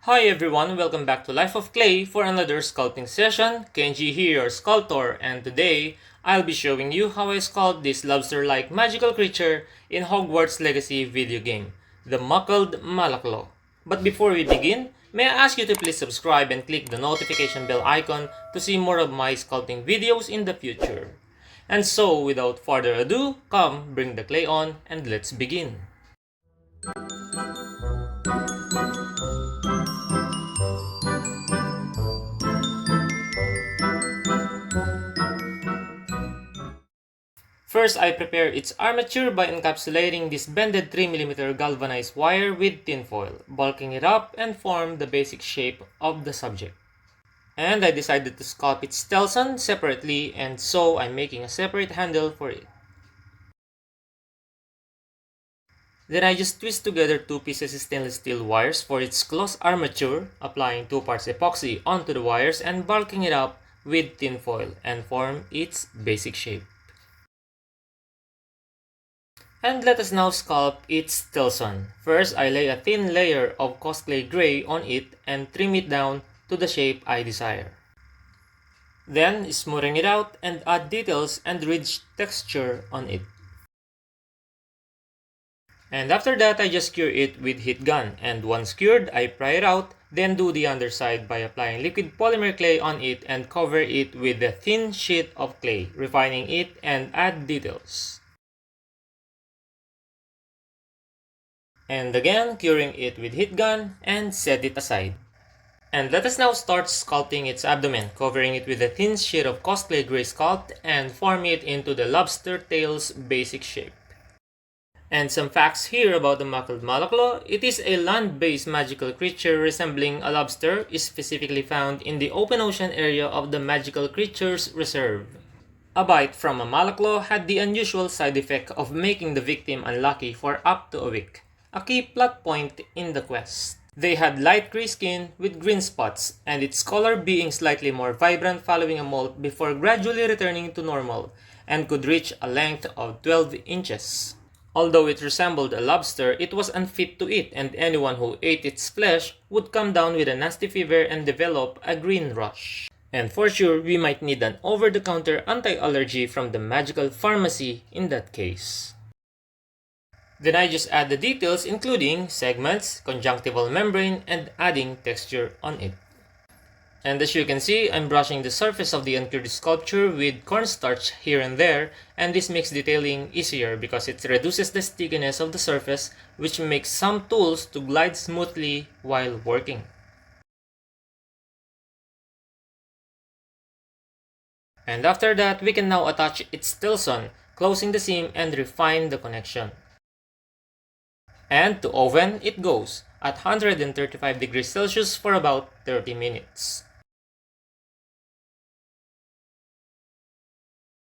Hi everyone, welcome back to Life of Clay for another sculpting session. Kenji here, your sculptor, and today I'll be showing you how I sculpt this lobster-like magical creature in Hogwarts Legacy video game, the Mackled Malaclaw. But before we begin, may I ask you to please subscribe and click the notification bell icon to see more of my sculpting videos in the future. And so, without further ado, come, bring the clay on, and let's begin. First, I prepare its armature by encapsulating this bended 3mm galvanized wire with tinfoil, bulking it up and form the basic shape of the subject. And I decided to sculpt its telson separately, and so I'm making a separate handle for it. Then I just twist together two pieces of stainless steel wires for its close armature, applying 2 parts epoxy onto the wires and bulking it up with tinfoil and form its basic shape. And let us now sculpt its telson. First, I lay a thin layer of Cosclay gray on it and trim it down to the shape I desire. Then, smoothing it out and add details and ridge texture on it. And after that, I just cure it with heat gun, and once cured, I pry it out, then do the underside by applying liquid polymer clay on it and cover it with a thin sheet of clay, refining it and add details. And again, curing it with heat gun and set it aside. And let us now start sculpting its abdomen, covering it with a thin sheet of Cosclay gray sculpt and form it into the lobster tail's basic shape. And some facts here about the mackledmalaclaw. It is a land-based magical creature resembling a lobster, is specifically found in the open ocean area of the Magical Creatures Reserve. A bite from a malaclaw had the unusual side effect of making the victim unlucky for up to a week, a key plot point in the quest. They had light gray skin with green spots, and its color being slightly more vibrant following a molt before gradually returning to normal, and could reach a length of 12 inches. Although it resembled a lobster, it was unfit to eat, and anyone who ate its flesh would come down with a nasty fever and develop a green rush. And for sure, we might need an over-the-counter anti-allergy from the magical pharmacy in that case. Then I just add the details including segments, conjunctival membrane, and adding texture on it. And as you can see, I'm brushing the surface of the uncured sculpture with cornstarch here and there, and this makes detailing easier because it reduces the stickiness of the surface, which makes some tools to glide smoothly while working. And after that, we can now attach its telson, closing the seam and refine the connection. And to oven it goes at 135 degrees Celsius for about 30 minutes.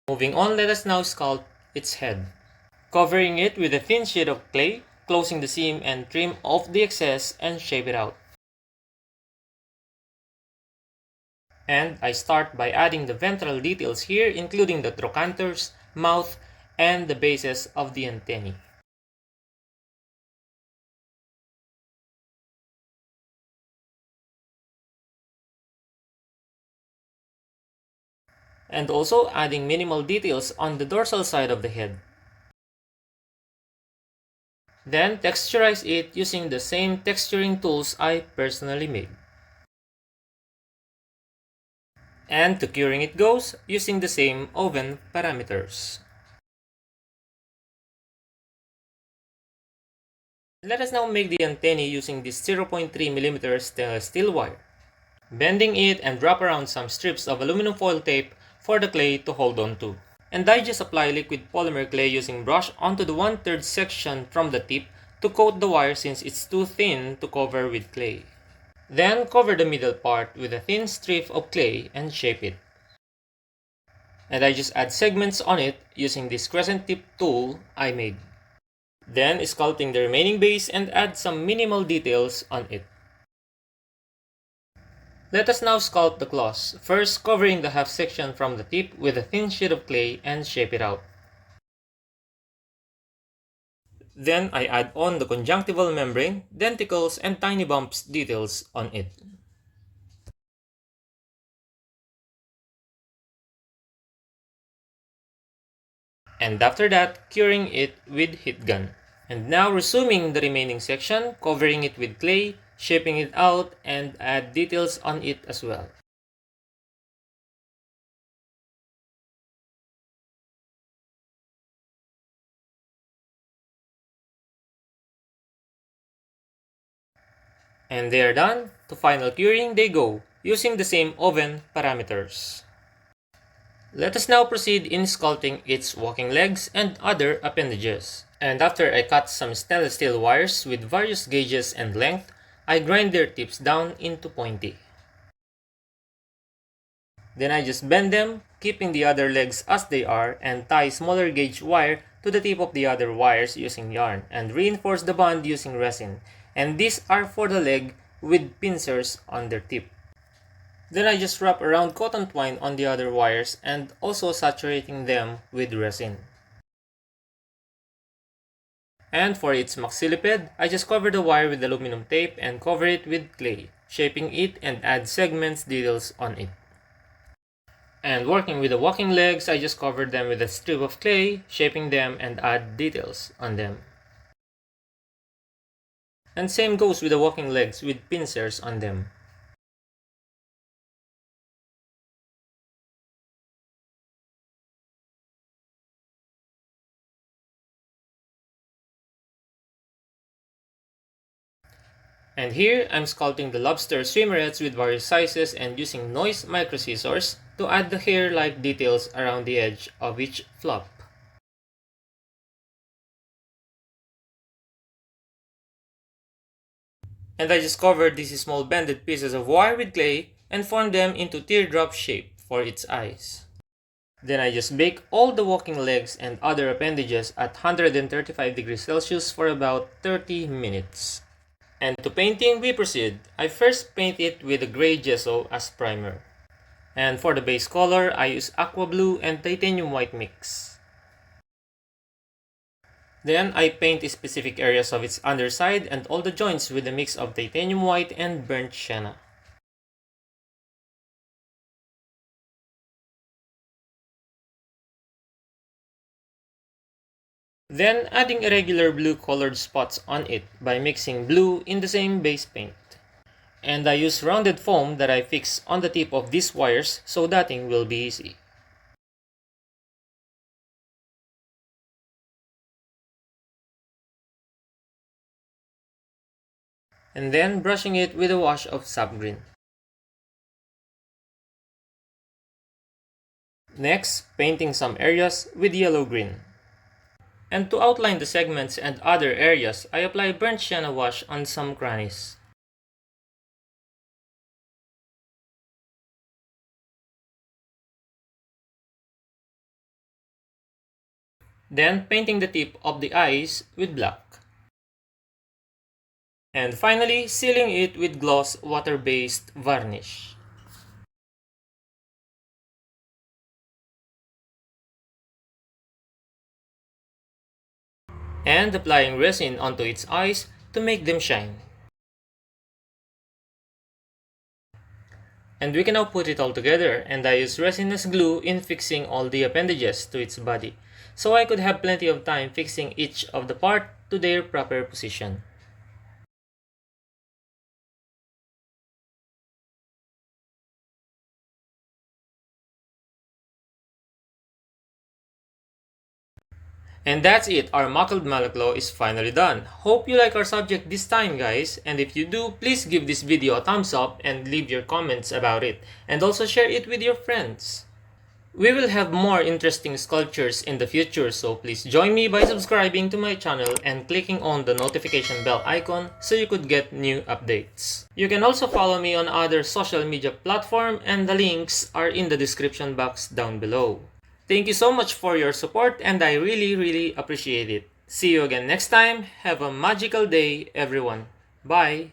Moving on, let us now sculpt its head. Covering it with a thin sheet of clay, closing the seam and trim off the excess and shape it out. And I start by adding the ventral details here, including the trochanters, mouth, and the bases of the antennae. And also adding minimal details on the dorsal side of the head. Then texturize it using the same texturing tools I personally made. And to curing it goes using the same oven parameters. Let us now make the antennae using this 0.3mm stainless steel wire, bending it and wrap around some strips of aluminum foil tape for the clay to hold on to. And I just apply liquid polymer clay using brush onto the 1/3 section from the tip to coat the wire since it's too thin to cover with clay. Then cover the middle part with a thin strip of clay and shape it. And I just add segments on it using this crescent tip tool I made. Then sculpting the remaining base and add some minimal details on it. Let us now sculpt the claws, first covering the half section from the tip with a thin sheet of clay and shape it out. Then I add on the conjunctival membrane, denticles, and tiny bumps details on it. And after that, curing it with heat gun. And now resuming the remaining section, covering it with clay, shaping it out, and add details on it as well. And they are done. To final curing they go, using the same oven parameters. Let us now proceed in sculpting its walking legs and other appendages. And after I cut some stainless steel wires with various gauges and length, I grind their tips down into pointy. Then I just bend them, keeping the other legs as they are, and tie smaller gauge wire to the tip of the other wires using yarn, and reinforce the bond using resin. And these are for the leg with pincers on their tip. Then I just wrap around cotton twine on the other wires and also saturating them with resin. And for its maxilliped, I just cover the wire with aluminum tape and cover it with clay, shaping it and add segments details on it. And working with the walking legs, I just cover them with a strip of clay, shaping them and add details on them. And same goes with the walking legs with pincers on them. And here, I'm sculpting the lobster swimmerets with various sizes and using noise micro scissors to add the hair-like details around the edge of each flop. And I just covered these small bended pieces of wire with clay and formed them into teardrop shape for its eyes. Then I just bake all the walking legs and other appendages at 135 degrees Celsius for about 30 minutes. And to painting we proceed. I first paint it with a gray gesso as primer. And for the base color, I use aqua blue and titanium white mix. Then I paint specific areas of its underside and all the joints with a mix of titanium white and burnt sienna. Then adding irregular blue colored spots on it by mixing blue in the same base paint. And I use rounded foam that I fix on the tip of these wires so dotting will be easy. And then brushing it with a wash of sap green. Next, painting some areas with yellow green. And to outline the segments and other areas, I apply burnt sienna wash on some crannies. Then painting the tip of the eyes with black. And finally, sealing it with gloss water-based varnish. And applying resin onto its eyes to make them shine. And we can now put it all together, and I use resin as glue in fixing all the appendages to its body, so I could have plenty of time fixing each of the part to their proper position. And that's it, our mackledmalaclaw is finally done. Hope you like our subject this time guys, and if you do, please give this video a thumbs up and leave your comments about it, and also share it with your friends. We will have more interesting sculptures in the future, so please join me by subscribing to my channel and clicking on the notification bell icon so you could get new updates. You can also follow me on other social media platforms, and the links are in the description box down below. Thank you so much for your support, and I really appreciate it. See you again next time. Have a magical day, everyone. Bye!